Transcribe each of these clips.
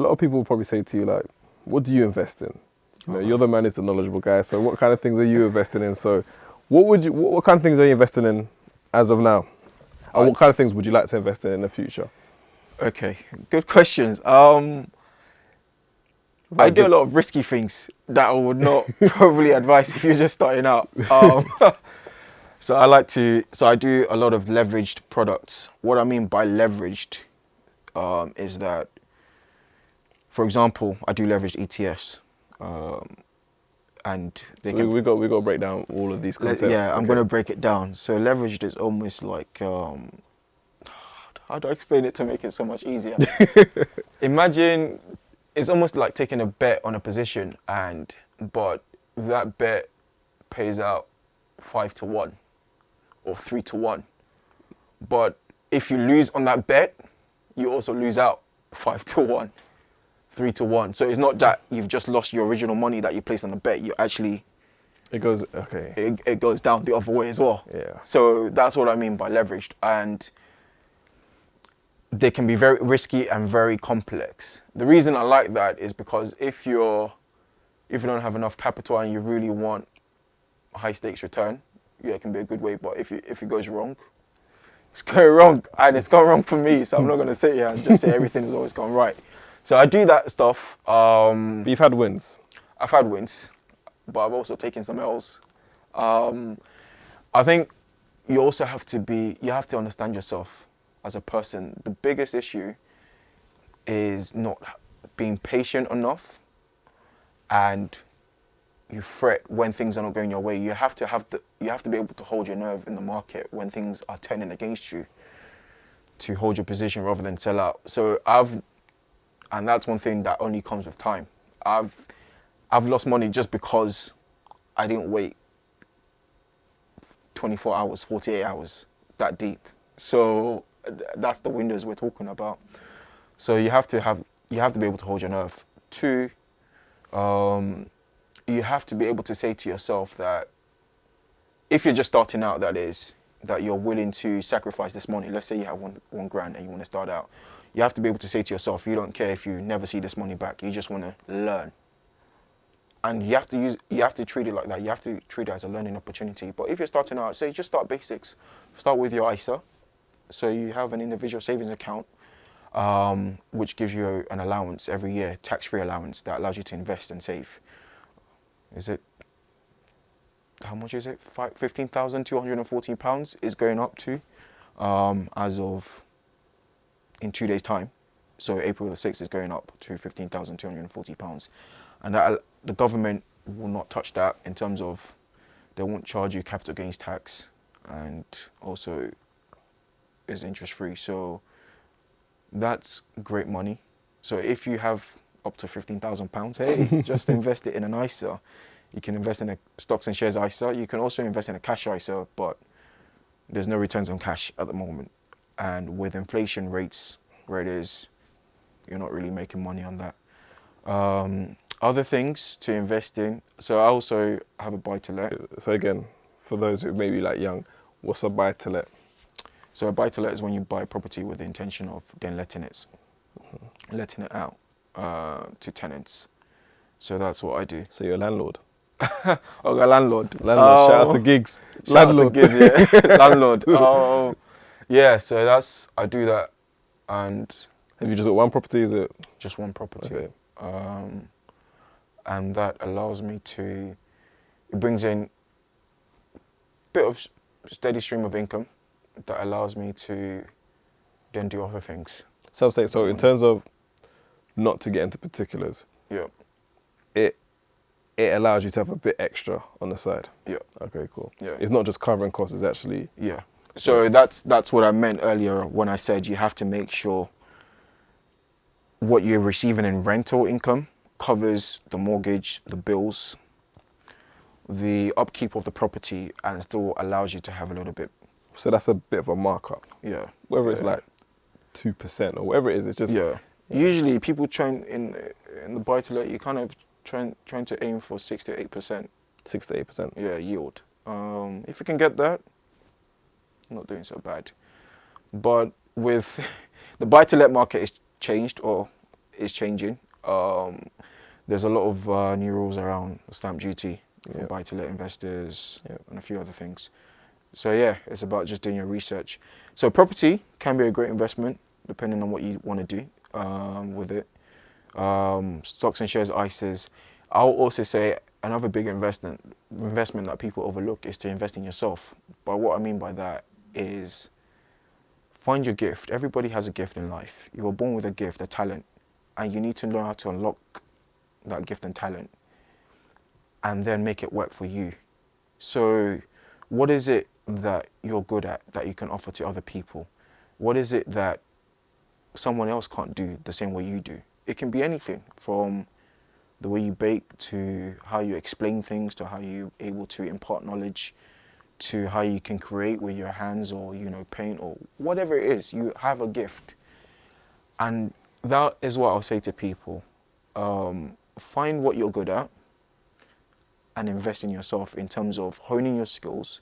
a lot of people will probably say to you, like, what do you invest in? You know, you're the man who's the knowledgeable guy. So what kind of things are you investing in? So what kind of things are you investing in as of now? And what kind of things would you like to invest in the future? Okay, good questions. I do a lot of risky things that I would not probably advise if you're just starting out. So I do a lot of leveraged products. What I mean by leveraged is that, for example, I do leveraged ETFs. And we got to break down all of these concepts. Yeah, I'm going to break it down. So leveraged is almost like, how do I explain it to make it so much easier? Imagine it's almost like taking a bet on a position, but that bet pays out 5-1 or 3-1. But if you lose on that bet, you also lose out 5-1, 3-1. So it's not that you've just lost your original money that you placed on the bet. You actually it goes down the other way as well. Yeah. So that's what I mean by leveraged, and they can be very risky and very complex. The reason I like that is because if you don't have enough capital and you really want a high stakes return, yeah, it can be a good way. But if it goes wrong, it's going wrong, and it's gone wrong for me. So I'm not going to sit here and just say everything has always gone right. So I do that stuff. But you've had wins. I've had wins, but I've also taken some L's. I think you also have to understand yourself as a person. The biggest issue is not being patient enough, and you fret when things are not going your way. You have to be able to hold your nerve in the market when things are turning against you, to hold your position rather than sell out. And that's one thing that only comes with time. I've lost money just because I didn't wait 24 hours, 48 hours that deep. So that's the windows we're talking about. So you have to be able to hold your nerve. 2, you have to be able to say to yourself that if you're just starting out, that you're willing to sacrifice this money. Let's say you have one grand and you want to start out. You have to be able to say to yourself, you don't care if you never see this money back. You just want to learn. And you have to treat it like that. You have to treat it as a learning opportunity. But if you're starting out, say just start basics. Start with your ISA. So you have an individual savings account, which gives you an allowance every year, tax-free allowance that allows you to invest and save. How much is it? £15,214 is going up to, as of in 2 days' time. So April the 6th is going up to £15,240. And that the government will not touch that in terms of they won't charge you capital gains tax, and also is interest free. So that's great money. So if you have up to £15,000, hey, just invest it in an ISA. You can invest in a stocks and shares ISA. You can also invest in a cash ISA, but there's no returns on cash at the moment. And with inflation rates where it is, you're not really making money on that. Other things to invest in. So I also have a buy-to-let. So again, for those who may be like young, what's a buy-to-let? So a buy-to-let is when you buy property with the intention of then letting it out to tenants. So that's what I do. So you're a landlord? Oh, a landlord. Shout out to gigs. Landlord. Gigs, yeah. Landlord. Yeah, so I do that. And have you just got one property, is it? Just one property. Okay. And that allows me it brings in a bit of steady stream of income that allows me to then do other things. So I'm saying, so in terms of, not to get into particulars, yeah, it allows you to have a bit extra on the side. Yeah. Okay, cool. Yeah. It's not just covering costs, it's actually... Yeah. So that's what I meant earlier when I said you have to make sure what you're receiving in rental income covers the mortgage, the bills, the upkeep of the property, and still allows you to have a little bit. So that's a bit of a markup. Yeah. Whether it's like 2% or whatever it is, it's just... Yeah. Usually people trying in the buy-to-let, you kind of trying to aim for 6 to 8%. 6 to 8%. Yeah, yield. If you can get that, not doing so bad. But with the buy-to-let market is changed, or is changing. There's a lot of new rules around stamp duty for Yep. buy-to-let investors Yep. and a few other things. So yeah, it's about just doing your research. So property can be a great investment depending on what you want to do with it. Stocks and shares, ISAs. I'll also say another big investment that people overlook is to invest in yourself. But what I mean by that is find your gift. Everybody has a gift in life. You were born with a gift, a talent, and you need to learn how to unlock that gift and talent and then make it work for you. So what is it that you're good at that you can offer to other people? What is it that someone else can't do the same way you do? It can be anything from the way you bake to how you explain things to how you're able to impart knowledge to how you can create with your hands or, paint or whatever it is. You have a gift. And that is what I'll say to people. Find what you're good at and invest in yourself in terms of honing your skills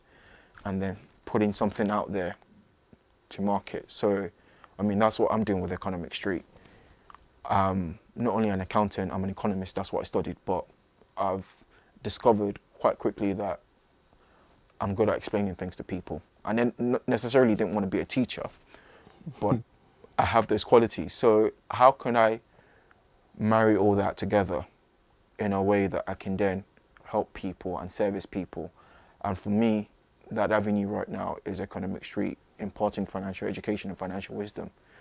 and then putting something out there to market. So, that's what I'm doing with Economic Street. Not only an accountant, I'm an economist, that's what I studied, but I've discovered quite quickly that I'm good at explaining things to people. And then not necessarily didn't want to be a teacher, but I have those qualities. So how can I marry all that together in a way that I can then help people and service people? And for me, that avenue right now is Economic Street, imparting financial education and financial wisdom.